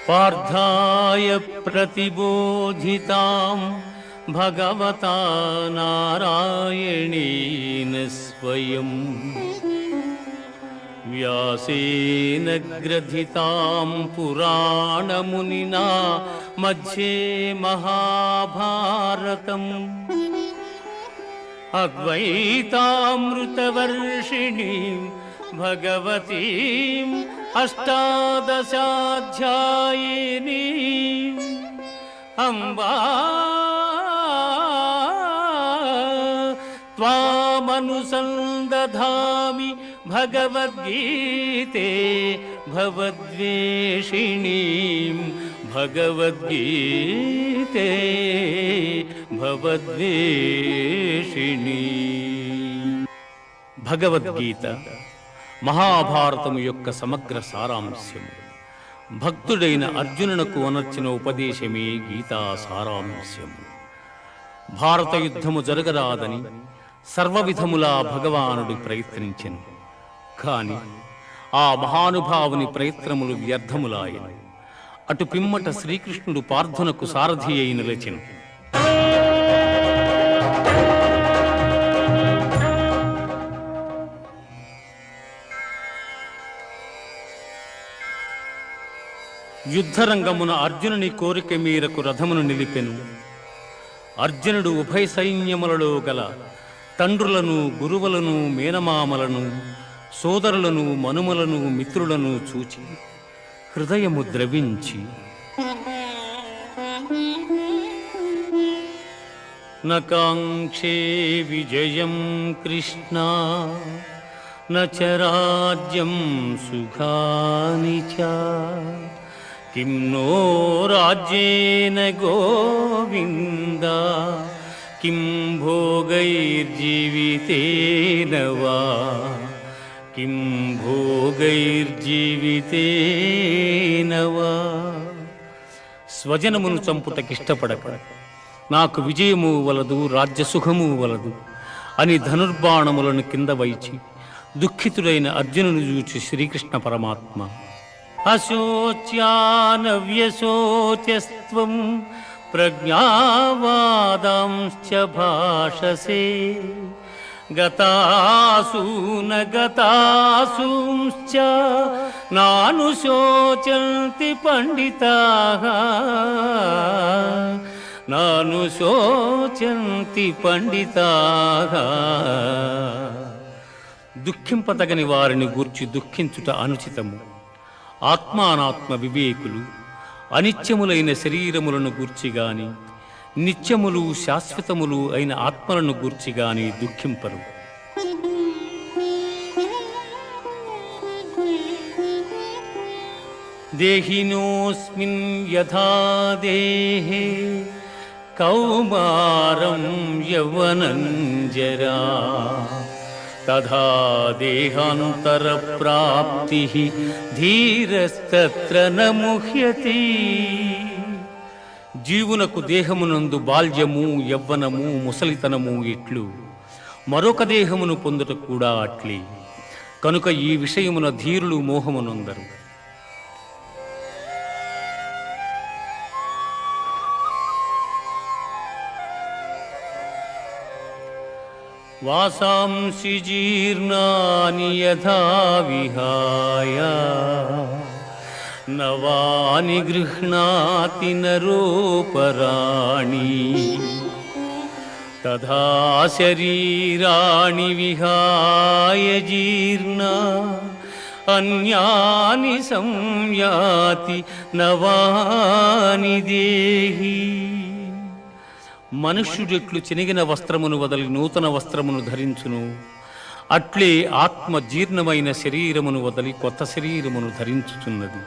पार्थाय प्रतिबोधितां भगवता नारायणेन स्वयं व्यासेन ग्रथितां पुराणमुनिना मध्ये महाभारतम् अद्वैतामृतवर्षिणीं भगवतीम् अष्टादशाध्यायिनीम् अम्बा त्वामनुसन्दधामि भगवद्गीते भवद्वेषिणीं भगवद्गीते भवद्वेषिणी। భగవద్గీత మహాభారతము యొక్క సమగ్ర సారాంశము. భక్తుడైన అర్జునునకు అనర్చిన ఉపదేశమే గీతా సారాంశము. భారత యుద్ధము జరగరాదని సర్వవిధములా భగవానుడు ప్రయత్నించెను. కాని ఆ మహానుభావుని ప్రయత్నములు వ్యర్థములాయను. అటు పిమ్మట శ్రీకృష్ణుడు పార్థునకు సారథి అయి నిలిచెను. యుద్ధరంగమున అర్జునుని కోరిక మేరకు రథమును నిలిపెను. అర్జునుడు ఉభయ సైన్యములలో గల తండ్రులను, గురువులను, మేనమామలను, సోదరులను, మనుమలను, మిత్రులను చూచి హృదయము ద్రవించి నకాంక్షే విజయం కృష్ణ న చ రాజ్యం సుఖాని చ కిం నో రాజ్యేన గోవింద కిం భోగైర్జీవితేన వా కిం భోగైర్జీవితేన వా. స్వజనమును చంపుటకిష్టపడక నాకు విజయము వలదు, రాజ్యసుఖము వలదు అని ధనుర్బాణములను కింద వైచి దుఃఖితుడైన అర్జునుని చూచి శ్రీకృష్ణ పరమాత్మ అశోచ్యానవ్యశోచ్యస్త్వం ప్రజ్ఞావాదాంశ్చ భాషసే గతాసూన గతాసూంశ్చ నానుశోచంతి పండితాః నానుశోచంతి పండితాః. దుఃఖింపతగని వారిని గూర్చి దుఃఖించుట అనుచితము. ఆత్మానాత్మ వివేకులు అనిత్యములైన శరీరములను గూర్చిగాని, నిత్యములు శాశ్వతములు అయిన ఆత్మలను గూర్చిగాని దుఃఖింపరు. దేహినోస్మిన్ యథా దేహే కౌమారం యవ్వనం జరా తథా దేహాంతర ప్రాప్తి ధీరస్తత్ర న ముహ్యతి. జీవునకు దేహమునందు బాల్యము, యవ్వనము, ముసలితనము ఇట్లు మరొక దేహమును పొందుట కూడా అట్లే. కనుక ఈ విషయమున ధీరులు మోహమునందరు. వాసాంసి జీర్ణాని యథా విహాయ నవాని గృహ్ణాతి నరోపరాణి తథా శరీరాణి విహాయ జీర్ణ అన్యాని సంయాతి నవాని దేహి. మనుష్యుడెట్లు చినిగిన వస్త్రమును వదలి నూతన వస్త్రమును ధరించును, అట్లే ఆత్మ జీర్ణమైన శరీరమును వదలి కొత్త శరీరమును ధరించుచున్నది.